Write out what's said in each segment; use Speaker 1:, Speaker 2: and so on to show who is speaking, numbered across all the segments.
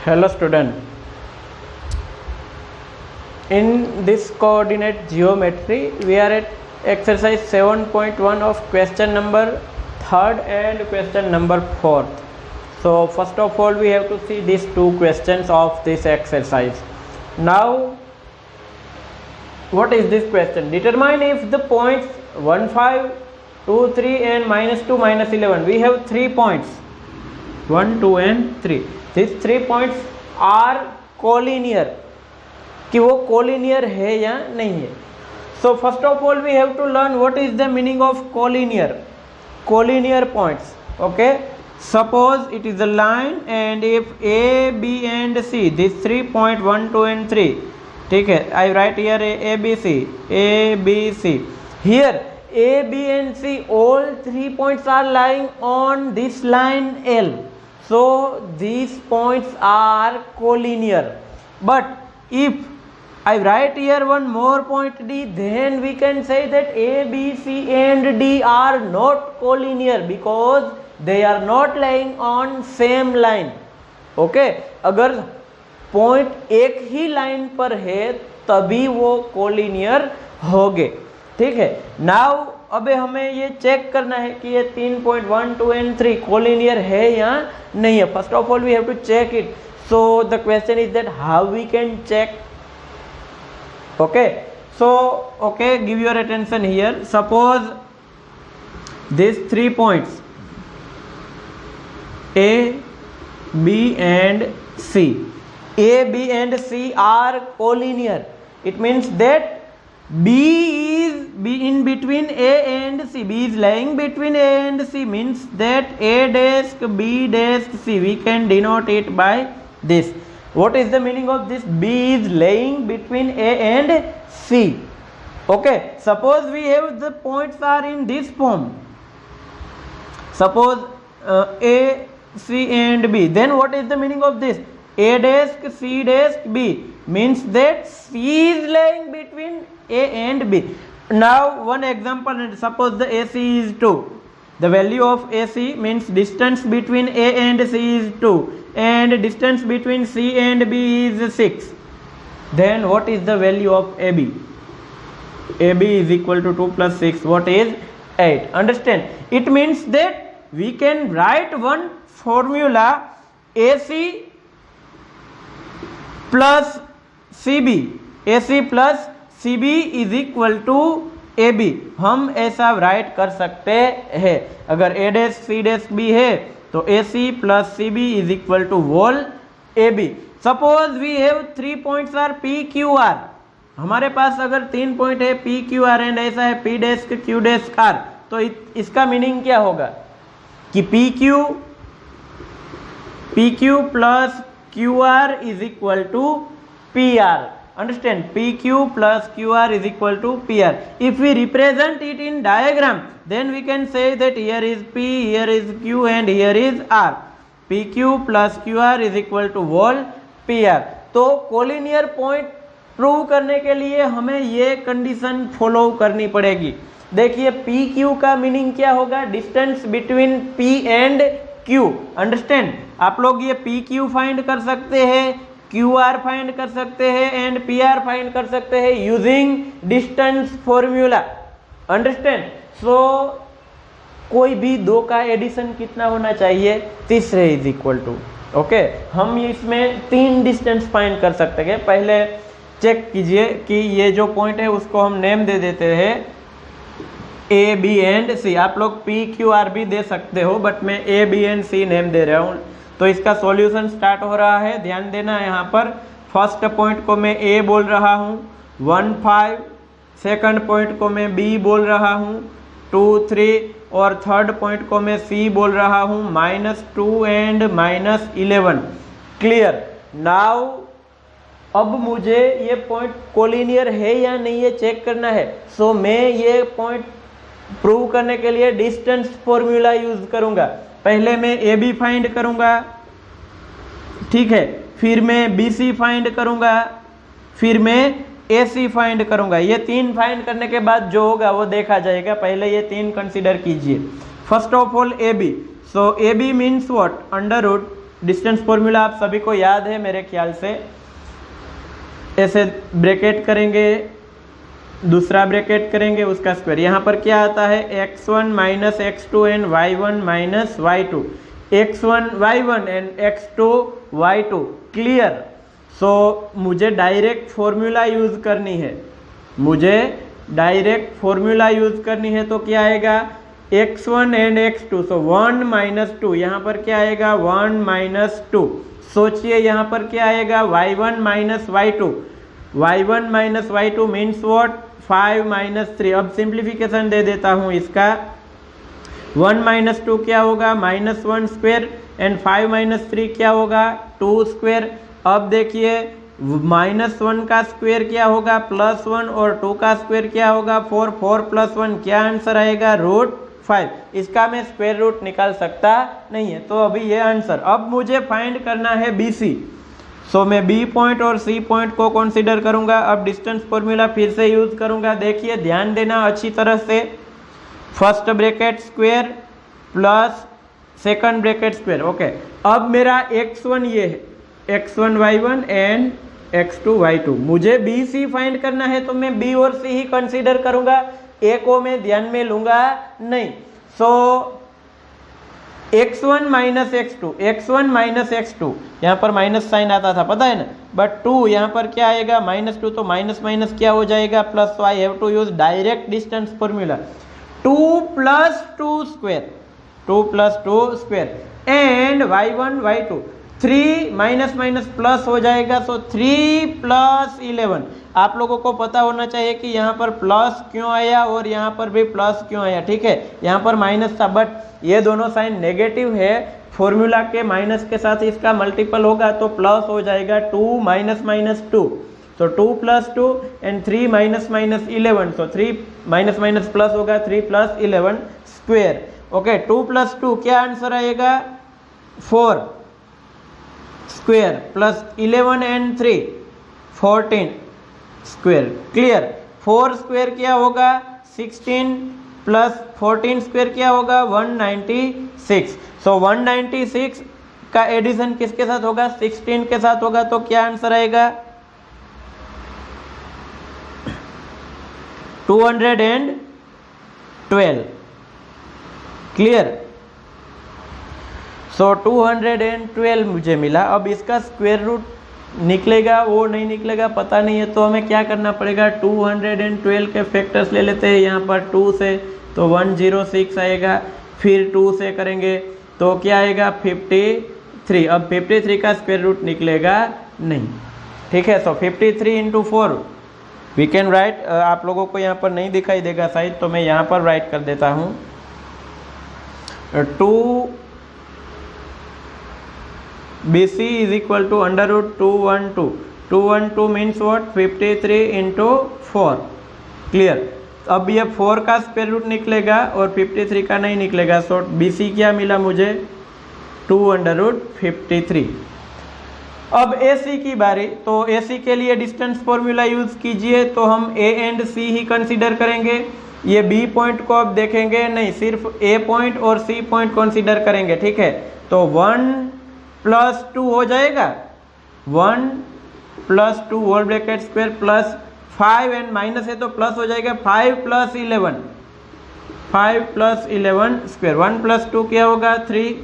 Speaker 1: Hello student, in this coordinate geometry we are at exercise 7.1 of question number 3rd and question number 4th. So first of all we have to see these two questions of this exercise. Now what is this question? Determine if the points 1, 5, 2, 3 and -2, -11. We have 3 points 1, 2 and 3. These 3 points are collinear, कि वो collinear है या नहीं है. So first of all we have to learn what is the meaning of collinear points. Okay, suppose it is a line and if A, B and C, these 3 point 1, 2 and 3, ठीक है, I write here A, B, C. Here A, B and C, all 3 points are lying on this line L. So these points are collinear. But if I write here one more point D, then we can say that A, B, C and D are not collinear because they are not lying on same line. Okay, अगर point एक ही line पर है तभी वो collinear होंगे. ठीक है. Now अबे हमें ये चेक करना है कि ये 3.1, 2 and 3 कोलिनियर है या नहीं है. First of all we have to check it. So the question is that how we can check. Okay, so okay, give your attention here. Suppose this 3 points A, B and C. A, B and C are collinear. It means that B is in between A and C. B is lying between A and C, means that A dash B dash C. We can denote it by this. What is the meaning of this? B is lying between A and C. Okay, suppose we have the points are in this form. Suppose A, C and B. Then what is the meaning of this? A dash C dash B means that C is lying between A and B. Now one example, suppose the AC is 2. The value of AC means distance between A and C is 2 and distance between C and B is 6. Then what is the value of AB? AB is equal to 2 plus 6. What is 8? Understand? It means that we can write one formula AC plus CB. AC plus CB is equal to AB. हम ऐसा right कर सकते हैं. अगर A dash C dash B है तो AC plus CB is equal to whole AB. Suppose we have 3 points are P, Q, R. हमारे पास अगर 3 पॉइंट है P, Q, R एंड ऐसा है P dash Q dash R, तो इसका meaning क्या होगा कि PQ plus QR is equal to PR. Understand? PQ plus QR is equal to PR. If we represent it in diagram, then we can say that here is P, here is Q and here is R. PQ plus QR is equal to whole PR. तो collinear point prove करने के लिए हमें ये condition follow करनी पड़ेगी. देखिए PQ का मीनिंग क्या होगा? Distance between P and Q. Understand? आप लोग ये PQ फाइंड कर सकते हैं, QR फाइंड कर सकते हैं एंड PR फाइंड कर सकते हैं यूजिंग डिस्टेंस फॉर्मूला. अंडरस्टैंड? सो कोई भी दो का एडिशन कितना होना चाहिए? तीसरे इज इक्वल टू. ओके, हम इसमें 3 डिस्टेंस फाइंड कर सकते हैं. पहले चेक कीजिए कि ये जो पॉइंट है उसको हम नेम दे देते हैं A, B एंड C. आप लोग P, Q, R भी दे सकते हो, बट मैं A, B and C name दे रहा हूँ. तो इसका सॉल्यूशन स्टार्ट हो रहा है. ध्यान देना यहाँ पर. फर्स्ट पॉइंट को मैं A बोल रहा हूँ 1, 5. सेकंड पॉइंट को मैं B बोल रहा हूँ 2, 3 और थर्ड पॉइंट को मैं C बोल रहा हूँ -2 एंड -11. क्लियर? नाउ अब मुझे ये पॉइंट कोलिनियर है या नहीं ये चेक करना है. सो मैं ये पॉइंट प्रूव करने के लिए डिस्टेंस फॉर्मूला यूज करूंगा. पहले मैं ए बी फाइंड करूंगा, ठीक है, फिर मैं बी सी फाइंड करूंगा, फिर मैं ए सी फाइंड करूंगा. ये 3 फाइंड करने के बाद जो होगा वो देखा जाएगा. पहले ये 3 कंसीडर कीजिए. First of all A B. So A B means what? Under root distance formula आप सभी को याद है मेरे ख्याल से। ऐसे ब्रैकेट करेंगे, दूसरा ब्रैकेट करेंगे, उसका स्क्वायर। यहाँ पर क्या आता है, x1 minus x2 and y1 minus y2, x1 y1 and x2 y2। Clear. So मुझे डायरेक्ट फॉर्मूला यूज करनी है, मुझे डायरेक्ट फॉर्मूला यूज करनी है। तो क्या आएगा, x1 and x2, so 1 minus 2, यहाँ पर क्या आएगा 1 माइनस 2। सोचिए यहाँ पर क्या आएगा y1 minus y2, y1 minus y2 means what, 5 minus 3। अब सिंप्लीफिकेशन दे देता हूँ इसका, 1 माइनस 2 क्या होगा -1 स्क्वायर एंड 5 माइनस 3 क्या होगा 2 स्क्वायर। अब देखिए -1 का स्क्वायर क्या होगा +1 और 2 का स्क्वायर क्या होगा 4, 4 + 1 क्या आंसर आएगा √5। इसका मैं स्क्वायर रूट निकाल सकता नहीं है, तो अभी ये आंसर। अब मुझे फाइंड करना है BC, सो मैं B पॉइंट और C पॉइंट को कंसीडर करूंगा। अब डिस्टेंस फॉर्मूला फिर से यूज करूंगा। देखिए ध्यान देना अच्छी तरह से, first bracket square plus second bracket square. Okay, अब मेरा x1 ये है, x1 y1 and x2 y2। मुझे BC फाइंड करना है, तो मैं B और C ही कंसीडर करूंगा, A को मैं ध्यान में लूंगा नहीं। सो x1 minus x2, x1 minus x2, यहाँ पर माइनस साइन आता था पता है ना, बट 2 यहाँ पर क्या आएगा -2, तो माइनस माइनस क्या हो जाएगा plus. So I have to use direct distance formula, 2 + 2 square, 2 + 2 square and y1 y2, 3 minus minus plus हो जाएगा, सो 3 + 11। आप लोगों को पता होना चाहिए कि यहाँ पर प्लस क्यों आया और यहाँ पर भी प्लस क्यों आया, ठीक है। यहाँ पर माइनस था, बट ये दोनों साइन नेगेटिव है, फॉर्मूला के माइनस के साथ इसका मल्टीपल होगा तो प्लस हो जाएगा 2 माइनस माइनस 2, तो 2 + 2 and 3 minus minus 11, so 3 minus minus plus होगा 3 + 11 स्क्वायर। ओके, 2 + 2 क्या आंसर आएगा 4 square plus 11 and 3 14 square. Clear. 4 square क्या होगा 16 प्लस 14 स्क्वायर क्या होगा 196। सो 196 का एडिशन किसके साथ होगा 16 के साथ होगा, तो क्या आंसर आएगा 212। क्लियर। सो 212 मुझे मिला। अब इसका स्क्वायर रूट निकलेगा वो नहीं निकलेगा पता नहीं है, तो हमें क्या करना पड़ेगा 212 के फैक्टर्स ले लेते हैं। यहाँ पर 2 से तो 106 आएगा, फिर 2 से करेंगे तो क्या आएगा 53। अब 53 का स्क्वायर रूट निकलेगा नहीं, ठीक है। सो 53 × 4 वी कैन राइट। आप लोगों को यहाँ पर नहीं दिखाई देगा शायद, तो मैं यहाँ पर राइट कर देता हूँ 2 BC is equal to √212. 212 means what 53 × 4। Clear. अब ये 4 का स्क्वायर रूट निकलेगा और 53 का नहीं निकलेगा, सो BC क्या मिला मुझे 2√53। अब AC की बारी, तो AC के लिए डिस्टेंस फॉर्मूला यूज कीजिए, तो हम A and C he consider करेंगे। ये B पॉइंट को अब देखेंगे नहीं, सिर्फ A पॉइंट और C पॉइंट कंसीडर करेंगे, ठीक है। तो 1 + 2 हो जाएगा, 1 + 2 whole bracket square plus 5 and minus है तो प्लस हो जाएगा 5 + 11, 5 + 11 स्क्वायर। 1 + 2 क्या होगा 3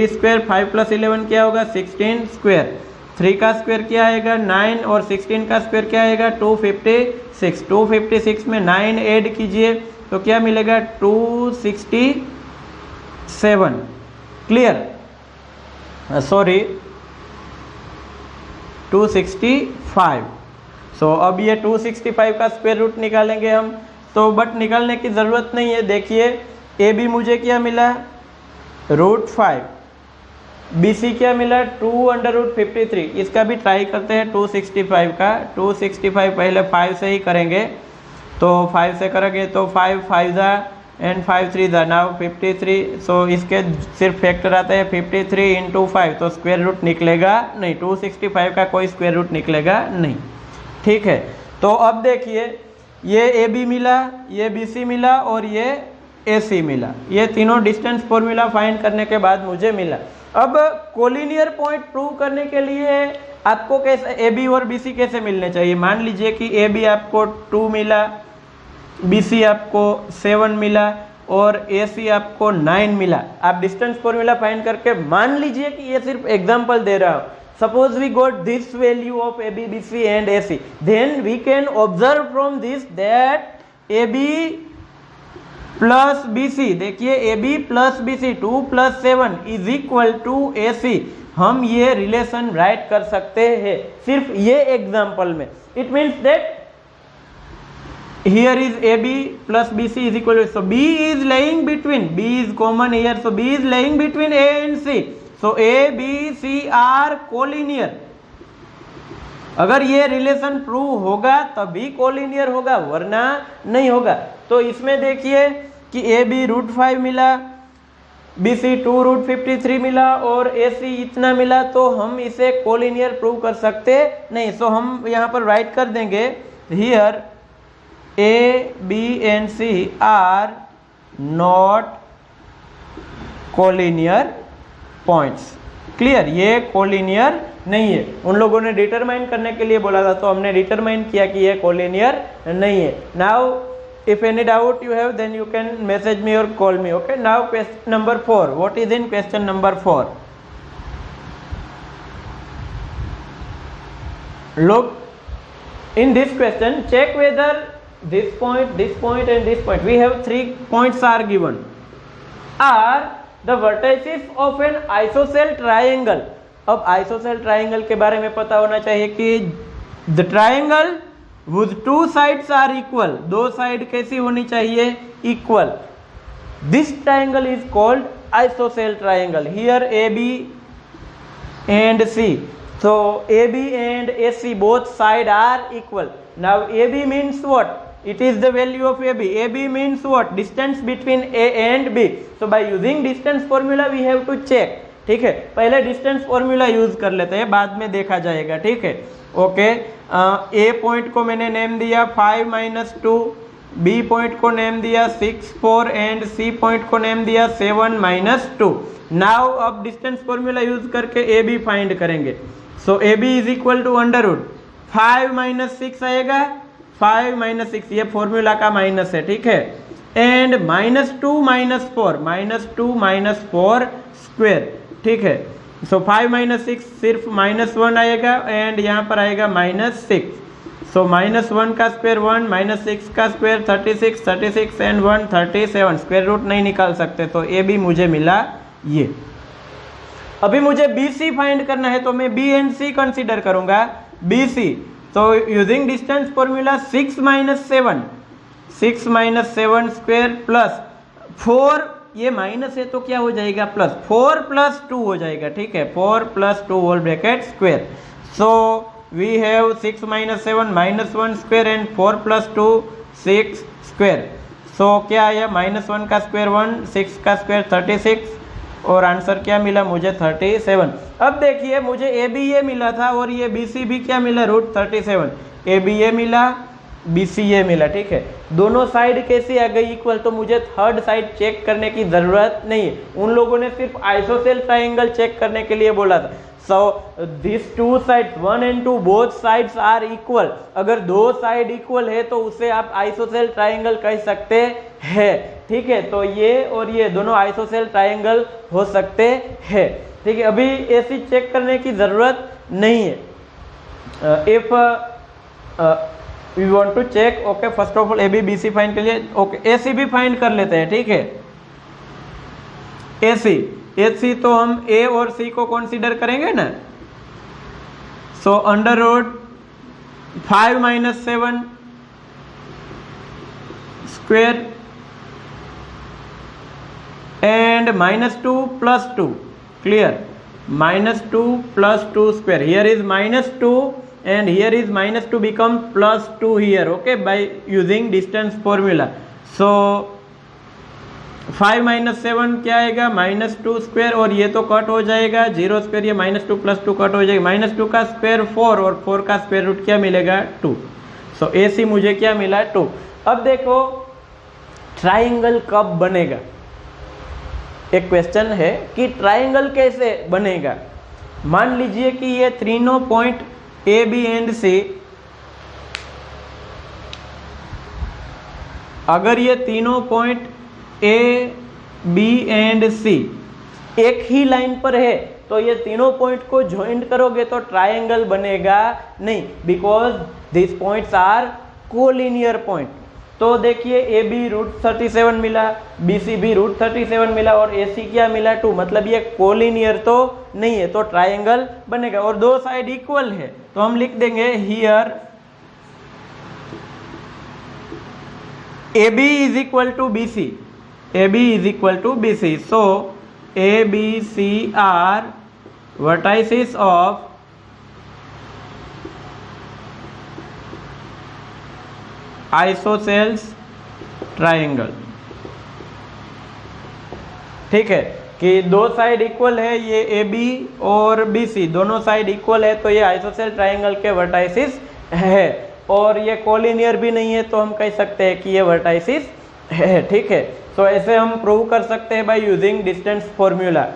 Speaker 1: स्क्वायर, 5 + 11 क्या होगा 16 स्क्वायर। 3 का स्क्वायर क्या आएगा 9 और 16 का स्क्वायर क्या आएगा 256। 256 में 9 ऐड कीजिए तो क्या मिलेगा 267। Clear, sorry 265। सो अब ये 265 का स्क्वायर रूट निकालेंगे हम, तो बट निकालने की ज़रूरत नहीं है। देखिए ए बी मुझे क्या मिला √5, BC क्या मिला 2√53। इसका भी ट्राई करते हैं 265 का। 265 पहले 5 से ही करेंगे, तो 5 से करेंगे तो 5 5 ज़ा एंड 5 3 ज़ा नाउ 53। सो इसके सिर्फ फैक्टर आता है 53 × 5, तो स्क्वायर रूट निकलेगा नहीं, 265 का कोई स्क्वायर रूट निकलेगा नहीं, ठीक है। तो अब देखिए ये AB मिला, ये BC मिला और ये AC मिला। ये तीनों डिस्टेंस फॉर्मूला फाइंड करने के बाद मुझे मिला। अब कोलिनियर पॉइंट प्रूव करने के लिए आपको कैसे AB और BC कैसे मिलने चाहिए। मान लीजिए कि AB आपको 2 मिला, BC आपको 7 मिला और AC आपको 9 मिला। आप डिस्टेंस फॉर्मूला फाइंड करके, मान लीजिए कि ये सिर्फ एग्जांपल दे रहा हूँ, suppose we got this value of AB, BC and AC, then we can observe from this that AB plus BC, देखिए AB plus BC 2 plus 7 is equal to AC। हम ये रिलेशन राइट कर सकते हैं सिर्फ ये एग्जांपल में। It means that here is AB plus BC is equal to, so B is laying between, B is common here, so B is laying between A and C, so A, B, C are collinear। अगर ये relation prove होगा तभी collinear होगा, वरना नहीं होगा। तो इसमें देखिए कि AB √5 मिला, BC 2√53 मिला और AC इतना मिला, तो हम इसे कोलिनियर प्रूव कर सकते नहीं। सो हम यहाँ पर राइट कर देंगे here A, B and C are not collinear points। Clear, ये कोलिनियर नहीं है। उन लोगों ने डिटरमाइन करने के लिए बोला था, तो हमने डिटरमाइन किया कि ये कोलिनियर नहीं है। Now if any doubt you have, then you can message me or call me। okay, now question number 4, what is in question number 4? Look, in this question check whether this point and this point, we have 3 points are given, are the vertices of an isosceles triangle। अब isosceles triangle के बारे में पता होना चाहिए कि the triangle whose 2 sides are equal, 2 side कैसी होनी चाहिए, equal। This triangle is called isosceles triangle। Here AB and C, so AB and AC both sides are equal। Now AB means what? It is the value of AB। AB means what? Distance between A and B। So by using distance formula we have to check। ठीक है, पहले distance formula use कर लेते हैं, बाद में देखा जाएगा। ठीक है, ओके। A पॉइंट को मैंने नेम दिया 5 - 2, B पॉइंट को नेम दिया 6 4 एंड C पॉइंट को नेम दिया 7 - 2। नाउ अब डिस्टेंस फॉर्मूला यूज करके AB फाइंड करेंगे। सो AB इज इक्वल टू √5 - 6 आएगा, 5 - 6 ये फॉर्मूला का माइनस है। ठीक है, एंड -2 - 4, -2 - 4 स्क्वेयर। ठीक है, सो 5 - 6 सिर्फ -1 आएगा एंड यहाँ पर आएगा -6। सो -1 का स्क्वायर 1, -6 का स्क्वायर 36, 36 एंड 1 37, स्क्वायर रूट नहीं निकाल सकते, तो AB मुझे मिला ये। अभी मुझे BC फाइंड करना है, तो मैं B एंड C कंसीडर करूंगा। BC, तो using distance formula 6 - 7, 6 - 7 square plus 4, ये माइनस है तो क्या हो जाएगा प्लस, 4 + 2 हो जाएगा। ठीक है, 4 + 2 whole bracket square. So we have 6 - 7 -1 square and 4 + 2 6 square. So क्या आया, -1 का स्क्वायर 1, 6 का स्क्वायर 36 और आंसर क्या मिला मुझे 37। अब देखिए मुझे AB ये मिला था और ये BC भी क्या मिला √37। AB ये मिला, BC ये मिला। ठीक है, दोनों साइड कैसी आ गई, इक्वल, तो मुझे थर्ड साइड चेक करने की ज़रूरत नहीं है। उन लोगों ने सिर्फ आइसोसेल ट्राइंगल चेक करने के लिए बोला था। So this 2 sides 1 and 2 both sides are equal. अगर 2 साइड इक्वल है तो उसे आप आइसोसेल ट्राइंगल कह सकते हैं। ठीक है, तो ये और ये दोनों आइसोसेल ट्राइंगल हो सकते हैं। ठीक है, अभी ऐसी चेक करने की ज़रूरत नहीं है। If we want to check, okay, first of all AB BC find के लिए, ओके, AC भी फाइंड कर लेते हैं। ठीक है, AC तो हम A और C को कंसीडर करेंगे ना। सो √5 - 7 square and -2 + 2, clear, -2 + 2 square. Here is -2 and here is -2 become +2 here, okay, by using distance formula। so 5 - 7 क्या आएगा, -2 स्क्वायर और ये तो कट हो जाएगा, 0 स्क्वायर, ये -2 + 2 कट हो जाएगा, -2 का स्क्वायर 4 और 4 का स्क्वायर रूट क्या मिलेगा 2। सो AC मुझे क्या मिला 2। अब देखो ट्राइंगल कब बनेगा? एक क्वेश्चन है कि ट्राइंगल कैसे बनेगा। मान लीजिए कि ये तीनों पॉइंट ए बी एंड सी, अगर ये तीनों पॉइंट ए बी एंड सी एक ही लाइन पर है तो ये तीनों पॉइंट को ज्वाइंट करोगे तो ट्राइंगल बनेगा नहीं, because this points are collinear point. तो देखिए ए बी √37 मिला, बी सी भी √37 मिला और ए सी क्या मिला 2, मतलब ये कोलिनियर तो नहीं है, तो ट्राइंगल बनेगा। और दो साइड इक्वल है तो हम लिख देंगे here AB is equal to BC. AB is equal to BC. So A, B, C are vertices of isosceles triangle. ठीक है कि दो साइड इक्वल है, ये AB और BC दोनों साइड इक्वल है तो ये आइसोसेल ट्राइंगल के वर्टाइसिस है, और ये कोलिनियर भी नहीं है तो हम कह सकते हैं कि ये वर्टाइसिस है। ठीक है, तो ऐसे हम प्रूव कर सकते हैं बाय यूजिंग डिस्टेंस फॉर्मूला।